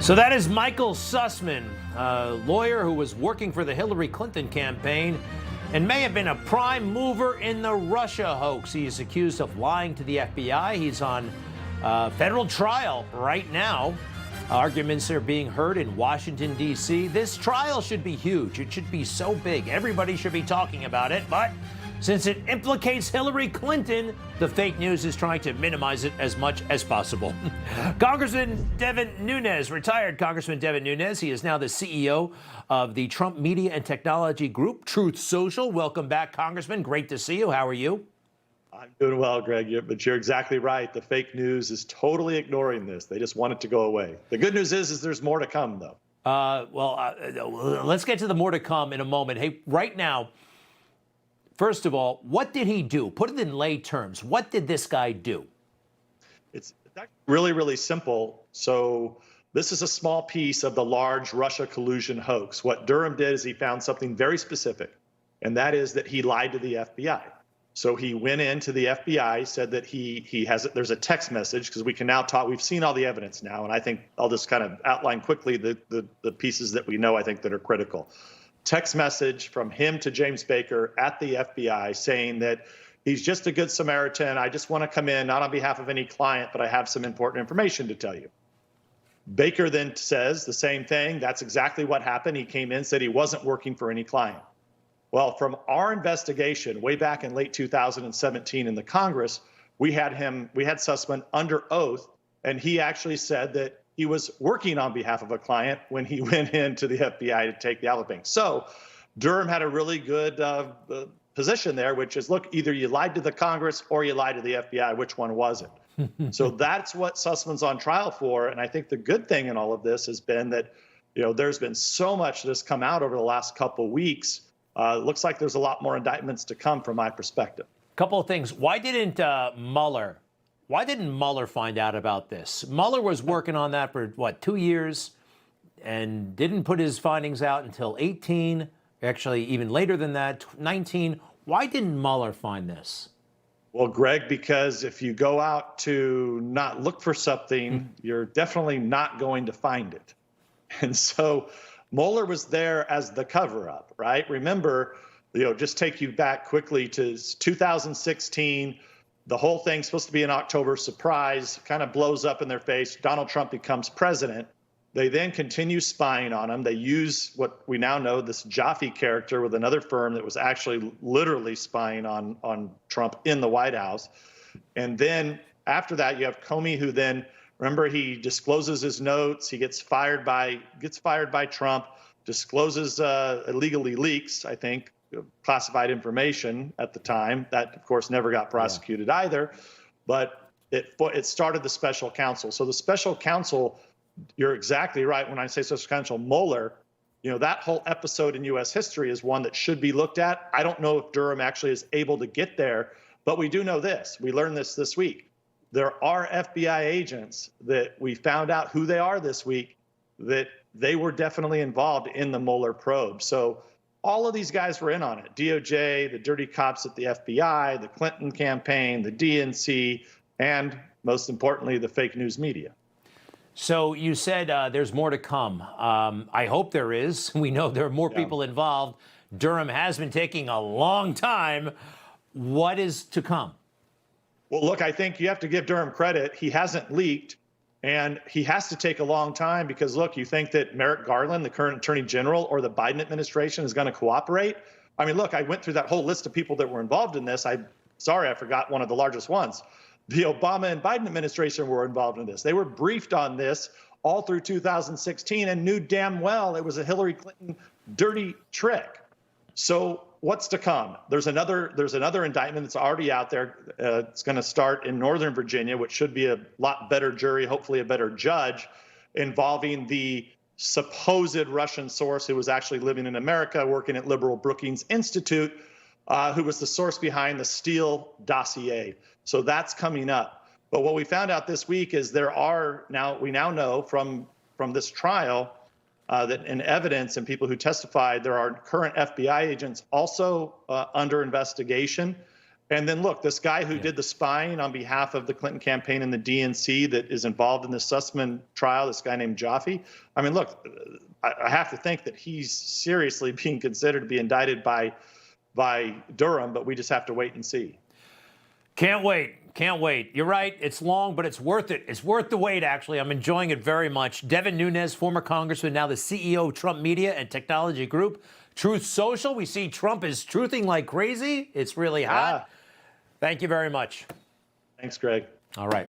So that is Michael Sussman, a lawyer who was working for the Hillary Clinton campaign and may have been a prime mover in the Russia hoax. He is accused of lying to the FBI. He's on federal trial right now. Arguments are being heard in Washington, D.C. This trial should be huge. It should be so big. Everybody should be talking about it. But since it implicates Hillary Clinton, the fake news is trying to minimize it as much as possible. Congressman Devin Nunes, retired Congressman Devin Nunes. He is now the CEO of the Trump Media and Technology Group, Truth Social. Welcome back, Congressman. Great to see you. How are you? I'm doing well, Greg, but you're exactly right. The fake news is totally ignoring this. They just want it to go away. The good news is there's more to come, though. Let's get to the more to come in a moment. Hey, right now, first of all, what did he do? Put it in lay terms. What did this guy do? It's really, really simple. So this is a small piece of the large Russia collusion hoax. What Durham did is he found something very specific, and that is that he lied to the FBI. So he went into the FBI, said that there's a text message, because we can now talk, we've seen all the evidence now, and I think I'll just kind of outline quickly the pieces that we know, I think, that are critical. Text message from him to James Baker at the FBI saying that he's just a good Samaritan. I just want to come in, not on behalf of any client, but I have some important information to tell you. Baker then says the same thing. That's exactly what happened. He came in, said he wasn't working for any client. Well, from our investigation way back in late 2017 in the Congress, we had Sussman under oath, and he actually said that he was working on behalf of a client when he went into the FBI to take the outlawing. So Durham had a really good position there, which is, look, either you lied to the Congress or you lied to the FBI. Which one was it? So that's what Sussman's on trial for. And I think the good thing in all of this has been that, there's been so much that's come out over the last couple of weeks. Looks like there's a lot more indictments to come from my perspective. Couple of things. Why didn't Mueller find out about this? Mueller was working on that for, 2 years, and didn't put his findings out until 18, actually even later than that, 19. Why didn't Mueller find this? Well, Greg, because if you go out to not look for something, you're definitely not going to find it. And so Mueller was there as the cover-up, right? Remember, just take you back quickly to 2016. The whole thing's supposed to be an October surprise, kind of blows up in their face. Donald Trump becomes president. They then continue spying on him. They use what we now know, this Jaffe character with another firm that was actually literally spying on Trump in the White House. And then after that, you have Comey, who then, remember, he discloses his notes. He gets fired by Trump, discloses illegally leaks, I think, classified information at the time. That, of course, never got prosecuted either. But it started the special counsel. So the special counsel, you're exactly right when I say special counsel Mueller, that whole episode in U.S. history is one that should be looked at. I don't know if Durham actually is able to get there, but we do know this. We learned this week. There are FBI agents that we found out who they are this week, that they were definitely involved in the Mueller probe. So all of these guys were in on it. DOJ, the dirty cops at the FBI, the Clinton campaign, the DNC, and most importantly, the fake news media. So you said there's more to come. I hope there is. We know there are more people involved. Durham has been taking a long time. What is to come? Well, look, I think you have to give Durham credit. He hasn't leaked, and he has to take a long time because, look, you think that Merrick Garland, the current attorney general, or the Biden administration is going to cooperate? I mean, look, I went through that whole list of people that were involved in this. Sorry, I forgot one of the largest ones. The Obama and Biden administration were involved in this. They were briefed on this all through 2016 and knew damn well it was a Hillary Clinton dirty trick. So what's to come? There's another indictment that's already out there. It's going to start in Northern Virginia, which should be a lot better jury, hopefully a better judge, involving the supposed Russian source who was actually living in America, working at liberal Brookings Institute, who was the source behind the Steele dossier. So that's coming up. But what we found out this week is we now know from this trial that in evidence and people who testified, there are current FBI agents also under investigation. And then look, this guy who did the spying on behalf of the Clinton campaign and the DNC that is involved in the Sussman trial, this guy named Jaffe. I mean, look, I have to think that he's seriously being considered to be indicted by Durham, but we just have to wait and see. Can't wait. Can't wait. You're right. It's long, but it's worth it. It's worth the wait, actually. I'm enjoying it very much. Devin Nunes, former congressman, now the CEO of Trump Media and Technology Group. Truth Social. We see Trump is truthing like crazy. It's really hot. Thank you very much. Thanks, Greg. All right.